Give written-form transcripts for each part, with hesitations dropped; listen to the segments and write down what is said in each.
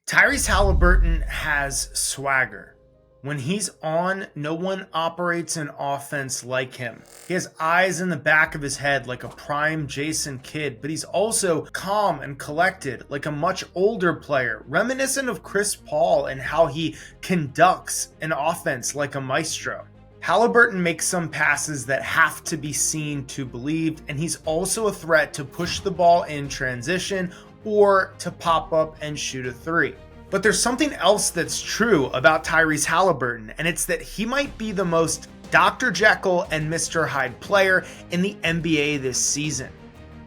Tyrese Haliburton has swagger. When he's on, no one operates an offense like him. He has eyes in the back of his head like a prime Jason Kidd, but he's also calm and collected like a much older player, reminiscent of Chris Paul and how he conducts an offense like a maestro. Haliburton makes some passes that have to be seen to believed, and he's also a threat to push the ball in transition or to pop up and shoot a three. But there's something else that's true about Tyrese Haliburton, and it's that he might be the most Dr. Jekyll and Mr. Hyde player in the NBA this season.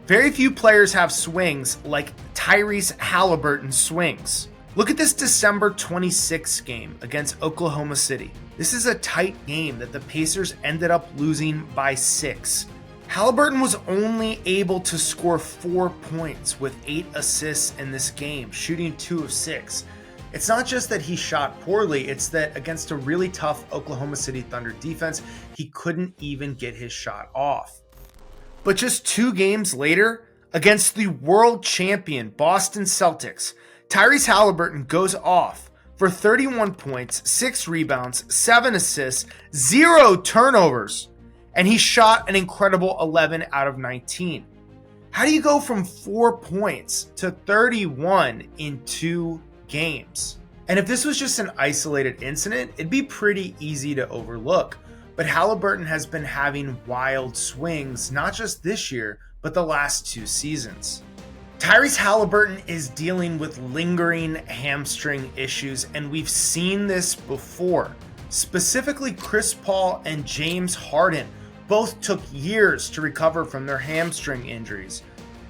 Very few players have swings like Tyrese Haliburton swings. Look at this December 26th game against Oklahoma City. This is a tight game that the Pacers ended up losing by 6. Haliburton was only able to score 4 points with 8 assists in this game, shooting 2 of 6. It's not just that he shot poorly, it's that against a really tough Oklahoma City Thunder defense, he couldn't even get his shot off. But just 2 games later, against the world champion Boston Celtics, Tyrese Haliburton goes off for 31 points, 6 rebounds, 7 assists, 0 turnovers, and he shot an incredible 11 out of 19. How do you go from 4 points to 31 in 2 games? And if this was just an isolated incident, it'd be pretty easy to overlook. But Haliburton has been having wild swings, not just this year, but the last 2 seasons. Tyrese Haliburton is dealing with lingering hamstring issues, and we've seen this before. Specifically, Chris Paul and James Harden both took years to recover from their hamstring injuries.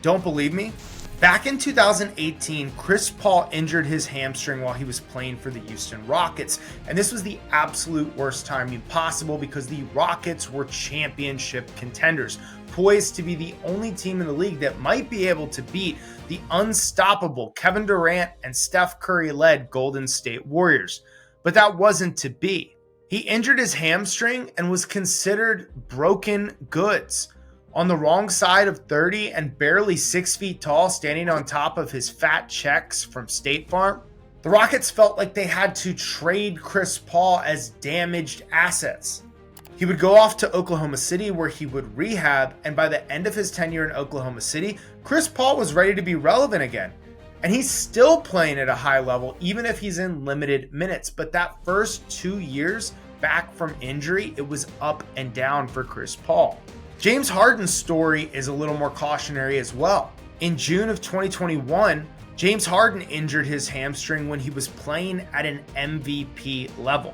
Don't believe me? Back in 2018, Chris Paul injured his hamstring while he was playing for the Houston Rockets, and this was the absolute worst timing possible because the Rockets were championship contenders, poised to be the only team in the league that might be able to beat the unstoppable Kevin Durant and Steph Curry-led Golden State Warriors. But that wasn't to be. He injured his hamstring and was considered broken goods. On the wrong side of 30 and barely 6 feet tall, standing on top of his fat checks from State Farm, the Rockets felt like they had to trade Chris Paul as damaged assets. He would go off to Oklahoma City where he would rehab, and by the end of his tenure in Oklahoma City, Chris Paul was ready to be relevant again. And he's still playing at a high level, even if he's in limited minutes. But that first 2 years back from injury, it was up and down for Chris Paul. James Harden's story is a little more cautionary as well. In June of 2021, James Harden injured his hamstring when he was playing at an MVP level.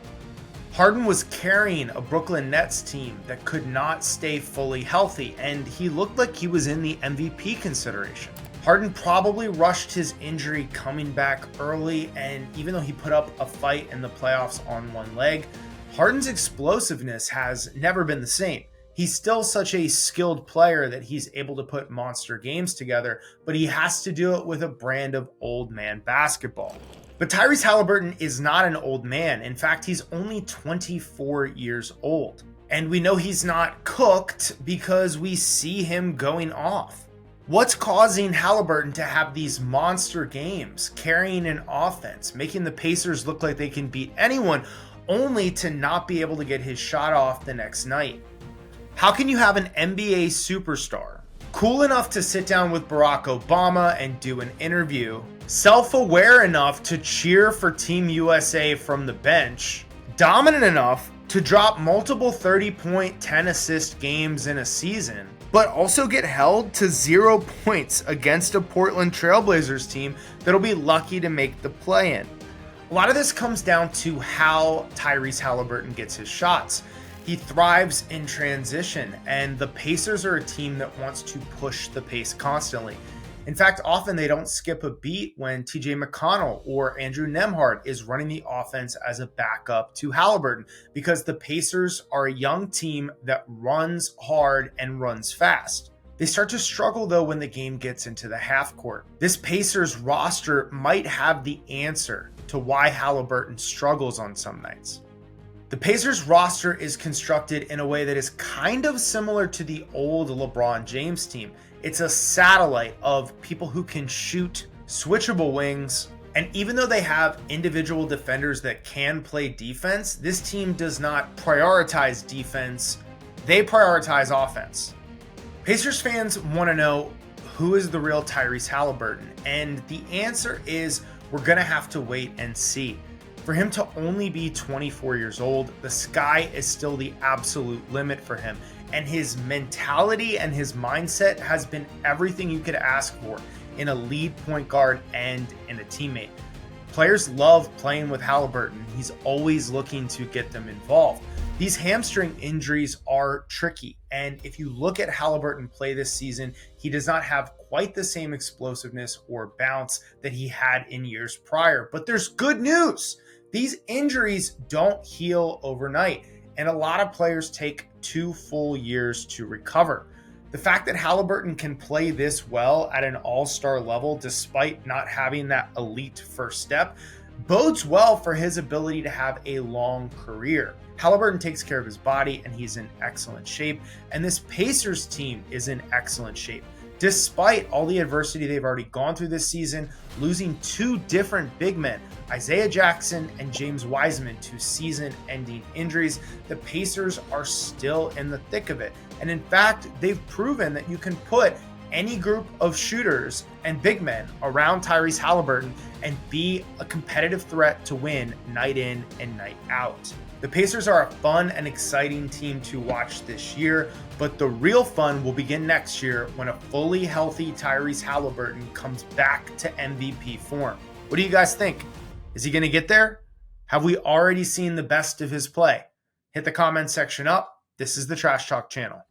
Harden was carrying a Brooklyn Nets team that could not stay fully healthy, and he looked like he was in the MVP consideration. Harden probably rushed his injury coming back early, and even though he put up a fight in the playoffs on one leg, Harden's explosiveness has never been the same. He's still such a skilled player that he's able to put monster games together, but he has to do it with a brand of old man basketball. But Tyrese Haliburton is not an old man. In fact, he's only 24 years old. And we know he's not cooked because we see him going off. What's causing Haliburton to have these monster games, carrying an offense, making the Pacers look like they can beat anyone, only to not be able to get his shot off the next night? How can you have an NBA superstar, cool enough to sit down with Barack Obama and do an interview, self-aware enough to cheer for Team USA from the bench, dominant enough to drop multiple 30-point, 10-assist games in a season, but also get held to 0 points against a Portland Trailblazers team that'll be lucky to make the play-in? A lot of this comes down to how Tyrese Haliburton gets his shots. He thrives in transition, and the Pacers are a team that wants to push the pace constantly. In fact, often they don't skip a beat when TJ McConnell or Andrew Nembhard is running the offense as a backup to Haliburton, because the Pacers are a young team that runs hard and runs fast. They start to struggle though when the game gets into the half court. This Pacers roster might have the answer to why Haliburton struggles on some nights. The Pacers roster is constructed in a way that is kind of similar to the old LeBron James team. It's a satellite of people who can shoot switchable wings And even though they have individual defenders that can play defense, this team does not prioritize defense. They prioritize offense. Pacers fans want to know, who is the real Tyrese Haliburton? And the answer is, we're going to have to wait and see. For him to only be 24 years old, the sky is still the absolute limit for him. And his mentality and his mindset has been everything you could ask for in a lead point guard and in a teammate. Players love playing with Haliburton. He's always looking to get them involved. These hamstring injuries are tricky, and if you look at Haliburton play this season, he does not have quite the same explosiveness or bounce that he had in years prior. But there's good news. These injuries don't heal overnight, and a lot of players take 2 full years to recover. The fact that Haliburton can play this well at an all-star level despite not having that elite first step bodes well for his ability to have a long career. Haliburton takes care of his body and he's in excellent shape, and this Pacers team is in excellent shape. Despite all the adversity they've already gone through this season, losing 2 different big men, Isaiah Jackson and James Wiseman, to season-ending injuries, the Pacers are still in the thick of it. And in fact, they've proven that you can put any group of shooters and big men around Tyrese Haliburton and be a competitive threat to win night in and night out. The Pacers are a fun and exciting team to watch this year, but the real fun will begin next year when a fully healthy Tyrese Haliburton comes back to MVP form. What do you guys think? Is he going to get there? Have we already seen the best of his play? Hit the comment section up. This is the Trash Talk channel.